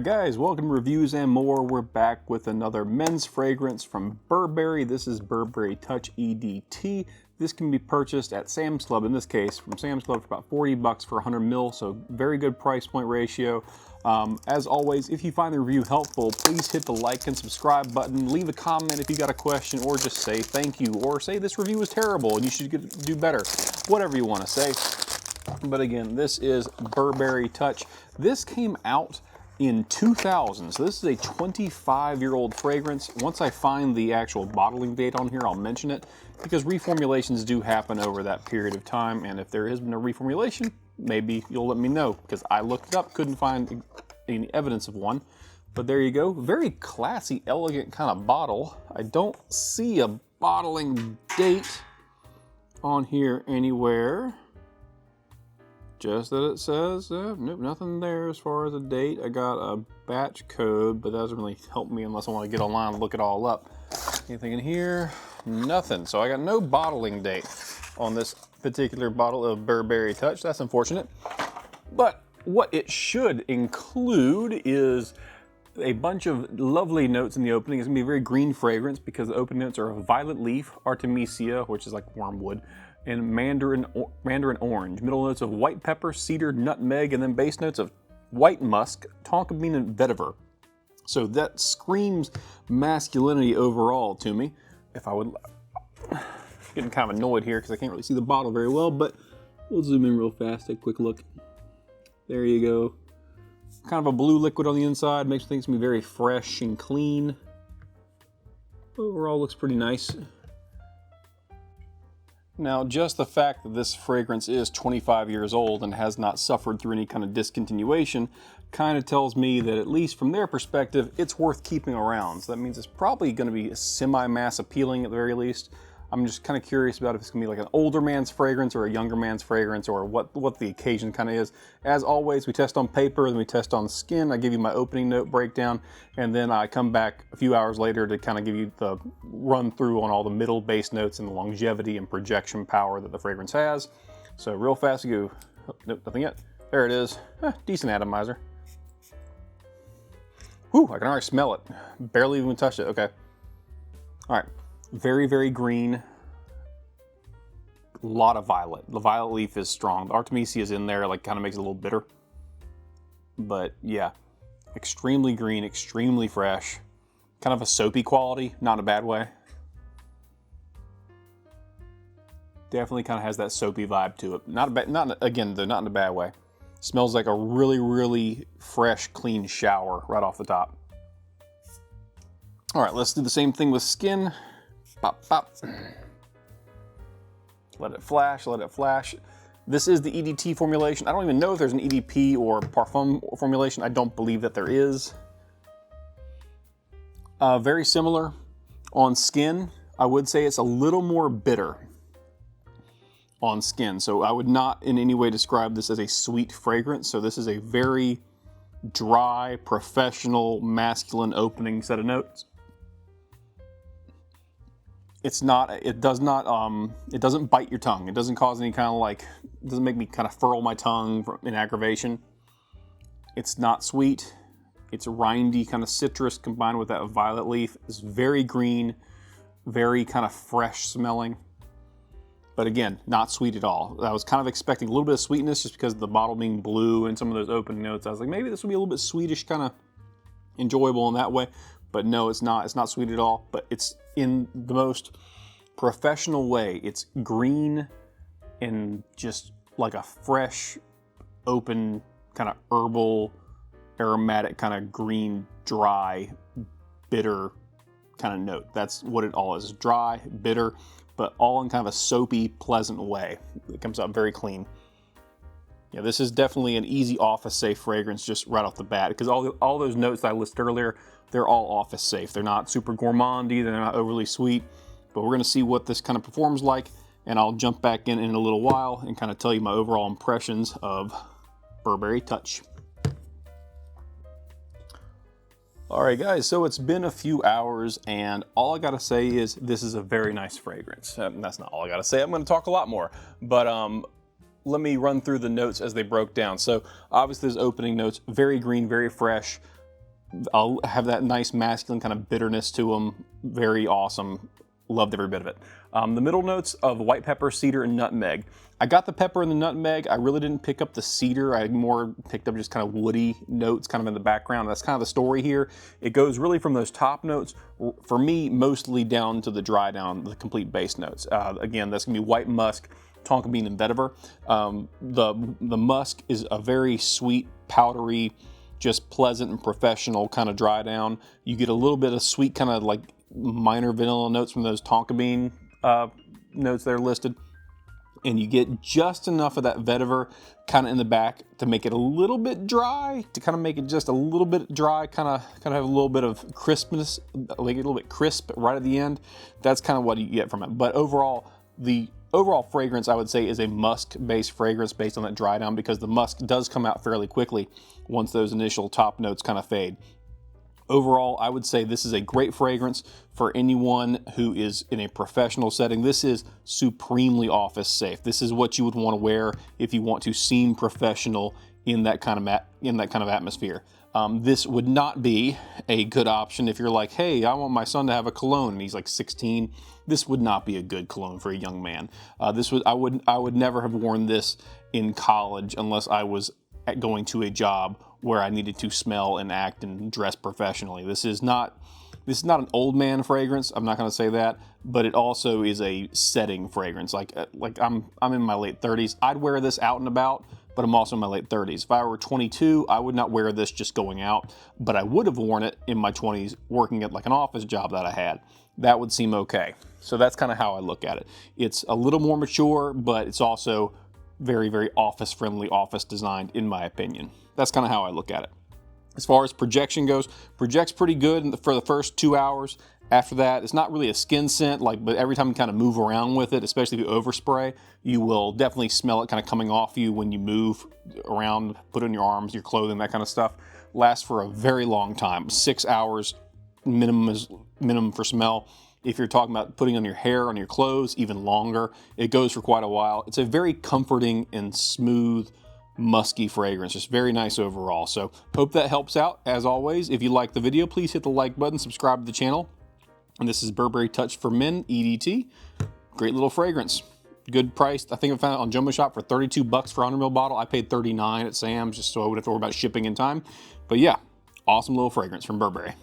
Guys, welcome to Reviews and More. We're back with another men's fragrance from Burberry. This is Burberry Touch EDT. This can be purchased at Sam's Club, in this case, from Sam's Club for about 40 bucks for 100 ml, so very good price point ratio. As always, if you find the review helpful, please hit the like and subscribe button. Leave a comment if you got a question, or just say thank you, or say this review was terrible and you should do better. Whatever you want to say. But again, this is Burberry Touch. This came out in 2000, so this is a 25-year-old fragrance. Once I find the actual bottling date on here, I'll mention it, because reformulations do happen over that period of time, and if there has been a reformulation, maybe you'll let me know, because I looked it up, couldn't find any evidence of one. But there you go, very classy, elegant kind of bottle. I don't see a bottling date on here anywhere. Just that it says, nope, nothing there as far as a date. I got a batch code, but that doesn't really help me unless I want to get online and look it all up. Anything in here? Nothing. So I got no bottling date on this particular bottle of Burberry Touch. That's unfortunate. But what it should include is a bunch of lovely notes in the opening. It's going to be a very green fragrance because the opening notes are violet leaf, artemisia, which is like wormwood, and mandarin orange. Middle notes of white pepper, cedar, nutmeg, and then base notes of white musk, tonka bean, and vetiver. So that screams masculinity overall to me. If I would, getting kind of annoyed here because I can't really see the bottle very well, but we'll zoom in real fast, take a quick look. There you go. Kind of a blue liquid on the inside, makes me think it's gonna be very fresh and clean. Overall looks pretty nice. Now, just the fact that this fragrance is 25 years old and has not suffered through any kind of discontinuation kind of tells me that, at least from their perspective, it's worth keeping around. So that means it's probably going to be semi-mass appealing at the very least. I'm just kind of curious about if it's going to be like an older man's fragrance or a younger man's fragrance, or what the occasion kind of is. As always, we test on paper, then we test on skin. I give you my opening note breakdown, and then I come back a few hours later to kind of give you the run through on all the middle base notes and the longevity and projection power that the fragrance has. So real fast, you go, oh, nope, nothing yet. There it is, decent atomizer. Whew, I can already smell it. Barely even touched it, okay. All right. Very, very green. A lot of violet. The violet leaf is strong. The artemisia is in there, like kind of makes it a little bitter. But yeah, extremely green, extremely fresh. Kind of a soapy quality, not in a bad way. Definitely kind of has that soapy vibe to it. Not again, though, not in a bad way. Smells like a really, really fresh, clean shower right off the top. All right, let's do the same thing with skin. Pop, pop. Let it flash, let it flash. This is the EDT formulation. I don't even know if there's an EDP or parfum formulation. I don't believe that there is. Very similar on skin. I would say it's a little more bitter on skin. So I would not in any way describe this as a sweet fragrance. So this is a very dry, professional, masculine opening set of notes. It doesn't bite your tongue. It doesn't cause any kind of it doesn't make me kind of furl my tongue in aggravation. It's not sweet. It's rindy, kind of citrus combined with that violet leaf. It's very green, very kind of fresh smelling. But again, not sweet at all. I was kind of expecting a little bit of sweetness just because of the bottle being blue and some of those open notes. I was like, maybe this will be a little bit sweetish, kind of enjoyable in that way. But no, it's not. It's not sweet at all, but it's in the most professional way. It's green and just like a fresh, open, kind of herbal, aromatic, kind of green, dry, bitter kind of note. That's what it all is. Dry, bitter, but all in kind of a soapy, pleasant way. It comes out very clean. Yeah, this is definitely an easy office safe fragrance just right off the bat, because all those notes that I listed earlier, they're all office safe. They're not super gourmandy, they're not overly sweet, but we're gonna see what this kind of performs like, and I'll jump back in a little while and kind of tell you my overall impressions of Burberry Touch. All right, guys, so it's been a few hours, and all I gotta say is this is a very nice fragrance. That's not all I gotta say. I'm gonna talk a lot more, but let me run through the notes as they broke down. So obviously, those opening notes, very green, very fresh. I'll have that nice masculine kind of bitterness to them. Very awesome. Loved every bit of it. The middle notes of white pepper, cedar, and nutmeg. I got the pepper and the nutmeg. I really didn't pick up the cedar. I more picked up just kind of woody notes kind of in the background. That's kind of the story here. It goes really from those top notes, for me, mostly down to the dry down, the complete base notes. Again, that's gonna be white musk, tonka bean, and vetiver. The musk is a very sweet, powdery, just pleasant and professional kind of dry down. You get a little bit of sweet kind of like minor vanilla notes from those tonka bean notes that are listed. And you get just enough of that vetiver kind of in the back to make it a little bit dry, to kind of make it just a little bit dry, kind of have a little bit of crispness, like a little bit crisp right at the end. That's kind of what you get from it. But overall, the overall fragrance, I would say, is a musk-based fragrance based on that dry down, because the musk does come out fairly quickly once those initial top notes kind of fade. Overall, I would say this is a great fragrance for anyone who is in a professional setting. This is supremely office safe. This is what you would want to wear if you want to seem professional in that kind of atmosphere. This would not be a good option if you're like, hey, I want my son to have a cologne and he's like 16. This would not be a good cologne for a young man. I would never have worn this in college unless I was going to a job where I needed to smell and act and dress professionally. This is not an old man fragrance. I'm not going to say that, but it also is a setting fragrance. Like I'm in my late 30s. I'd wear this out and about, but I'm also in my late 30s. If I were 22, I would not wear this just going out, but I would have worn it in my 20s working at like an office job that I had. That would seem okay. So that's kind of how I look at it. It's a little more mature, but it's also very, very office friendly, office designed, in my opinion. That's kind of how I look at it. As far as projection goes, projects pretty good for the first 2 hours. After that, it's not really a skin scent, but every time you kind of move around with it, especially if you overspray, you will definitely smell it kind of coming off you when you move around, put it on your arms, your clothing, that kind of stuff. Lasts for a very long time. 6 hours minimum for smell. If you're talking about putting on your hair, on your clothes, even longer. It goes for quite a while. It's a very comforting and smooth, musky fragrance. Just very nice overall. So hope that helps out. As always, if you like the video, please hit the like button, subscribe to the channel. And this is Burberry Touch for Men EDT. Great little fragrance. Good price. I think I found it on Jumbo Shop for 32 bucks for a 100 ml bottle. I paid 39 at Sam's just so I wouldn't have to worry about shipping in time. But yeah, awesome little fragrance from Burberry.